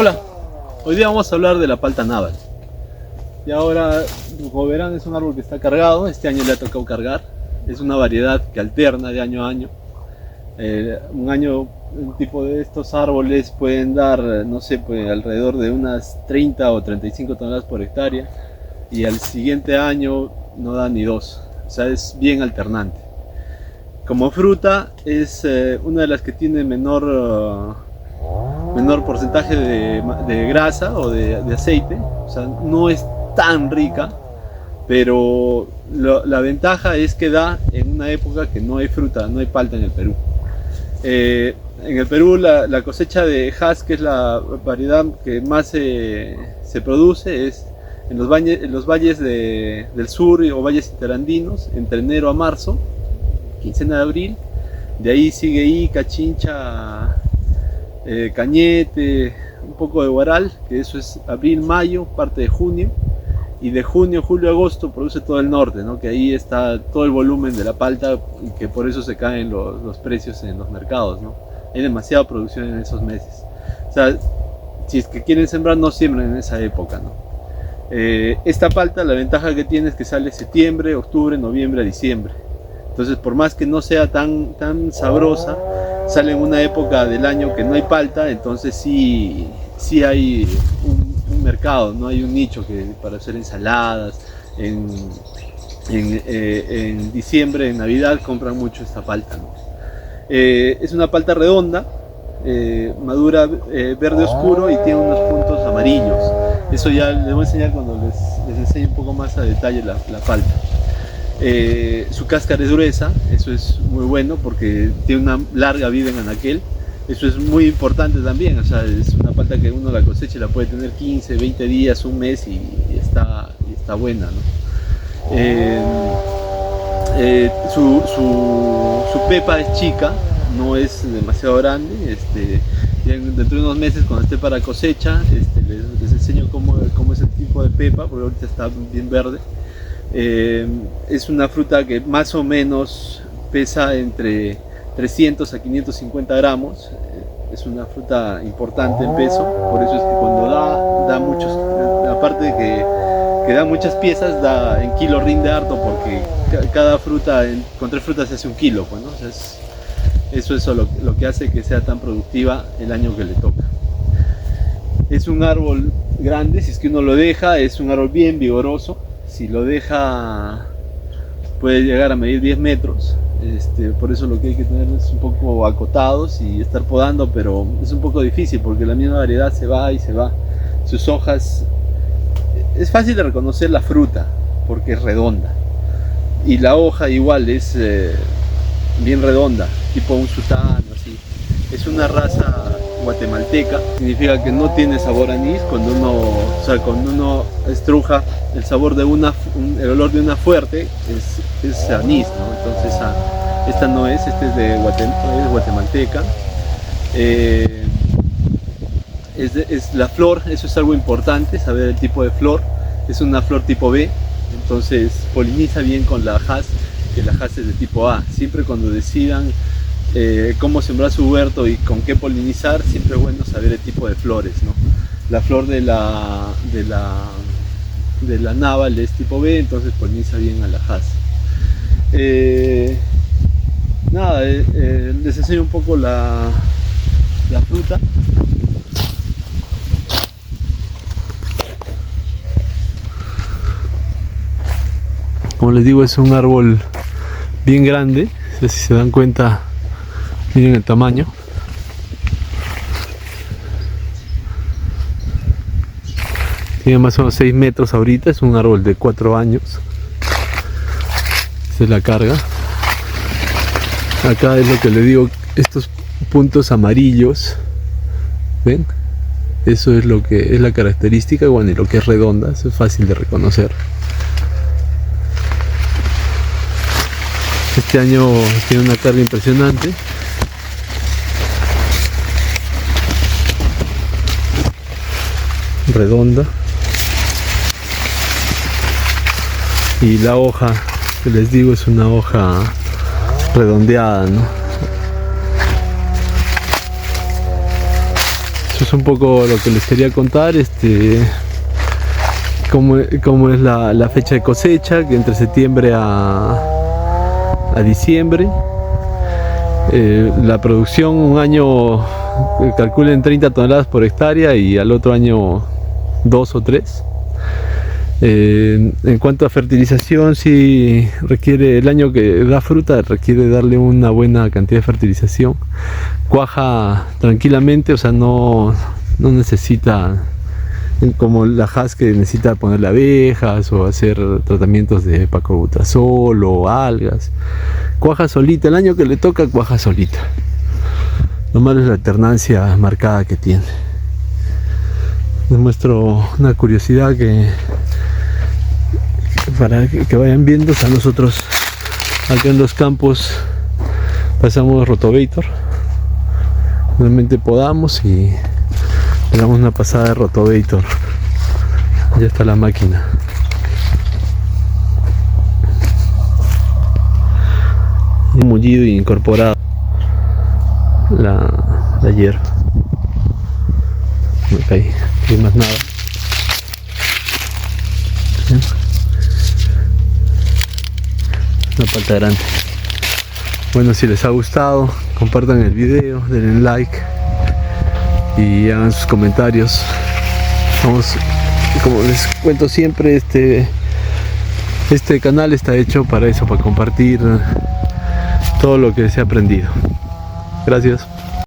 Hola, hoy día vamos a hablar de la palta naval. Y ahora, como verán, es un árbol que está cargado. Este año le ha tocado cargar. Es una variedad que alterna de año a año. Un año, un tipo de estos árboles pueden dar, no sé, pues alrededor de unas 30 o 35 toneladas por hectárea. Y al siguiente año no da ni dos. O sea, es bien alternante. Como fruta es una de las que tiene menor porcentaje de grasa o de aceite, o sea, no es tan rica, pero la ventaja es que da en una época que no hay fruta, no hay palta en el Perú. En el Perú la cosecha de Hass, que es la variedad que más se produce, es en los valles del sur o valles interandinos, entre enero a marzo, quincena de abril. De ahí sigue Ica, Chincha, Cañete, un poco de Huaral, que eso es abril, mayo, parte de junio. Y de junio, julio, agosto produce todo el norte, ¿no? Que ahí está todo el volumen de la palta y que por eso se caen los precios en los mercados, ¿no? Hay demasiada producción en esos meses. O sea, si es que quieren sembrar, no siembran en esa época, ¿no? Esta palta, la ventaja que tiene es que sale septiembre, octubre, noviembre, diciembre. Entonces, por más que no sea tan sabrosa, sale en una época del año que no hay palta, entonces sí hay un mercado, no hay un nicho para hacer ensaladas. En diciembre, en Navidad, compran mucho esta palta, ¿no? Es una palta redonda, madura verde oscuro y tiene unos puntos amarillos. Eso ya les voy a enseñar cuando les enseñe un poco más a detalle la palta. Su cáscara es gruesa, eso es muy bueno porque tiene una larga vida en anaquel. Eso es muy importante también, o sea, es una palta que uno la cosecha y la puede tener 15, 20 días, un mes y está buena, ¿no? Su pepa es chica, no es demasiado grande. Dentro de unos meses, cuando esté para cosecha, les enseño cómo es el tipo de pepa, porque ahorita está bien verde. Es una fruta que más o menos pesa entre 300 a 550 gramos. Es una fruta importante en peso, por eso es que cuando da muchos, aparte de que da muchas piezas, en kilo rinde harto, porque cada fruta, con 3 frutas se hace 1 kilo, pues, ¿no? O sea, eso es lo que hace que sea tan productiva el año que le toca. Es un árbol grande, si es que uno lo deja, es un árbol bien vigoroso. Si lo deja, puede llegar a medir 10 metros. Por eso lo que hay que tener es un poco acotados y estar podando, pero es un poco difícil porque la misma variedad se va y se va. Sus hojas, es fácil de reconocer la fruta porque es redonda, y la hoja igual es bien redonda, tipo un sultán, así. Es una raza guatemalteca, significa que no tiene sabor a anís. Cuando uno estruja, el sabor de el olor de una fuerte es anís, ¿no? Entonces esta no es, es guatemalteca. Es la flor, eso es algo importante, saber el tipo de flor. Es una flor tipo B, entonces poliniza bien con la Hass, que la Hass es de tipo A. Siempre cuando decidan cómo sembrar su huerto y con qué polinizar, siempre es bueno saber el tipo de flores, ¿no? La flor de la naval es tipo B, entonces poliniza bien a la Hass. Les enseño un poco la fruta. Como les digo, es un árbol bien grande. No sé si se dan cuenta, miren el tamaño. Tiene más o menos 6 metros ahorita, es un árbol de 4 años. Esta es la carga. Acá es lo que le digo, estos puntos amarillos, ¿ven? Eso es lo que es la característica. Bueno, y lo que es redonda, eso es fácil de reconocer. Este año tiene una carga impresionante. Redonda. Y la hoja, que les digo, es una hoja redondeada, ¿no? eso es un poco lo que les quería contar. Cómo es la fecha de cosecha, que entre septiembre a diciembre. La producción, un año calculen 30 toneladas por hectárea y al otro año 2 o 3. En cuanto a fertilización, sí requiere, el año que da fruta requiere darle una buena cantidad de fertilización. Cuaja tranquilamente, o sea, no necesita como la Hass, que necesita ponerle abejas o hacer tratamientos de paclobutrazol o algas. Cuaja solita, el año que le toca cuaja solita. Lo malo es la alternancia marcada que tiene. Les muestro una curiosidad para que vayan viendo. O sea, nosotros acá en los campos pasamos Rotavator. Realmente podamos y le damos una pasada de Rotavator. Ya está la máquina. Mullido y incorporado la hierba. No caí más nada. Una palta grande. Bueno, si les ha gustado, compartan el video, denle like y hagan sus comentarios. Vamos, como les cuento siempre, este canal está hecho para eso, para compartir todo lo que se ha aprendido. Gracias.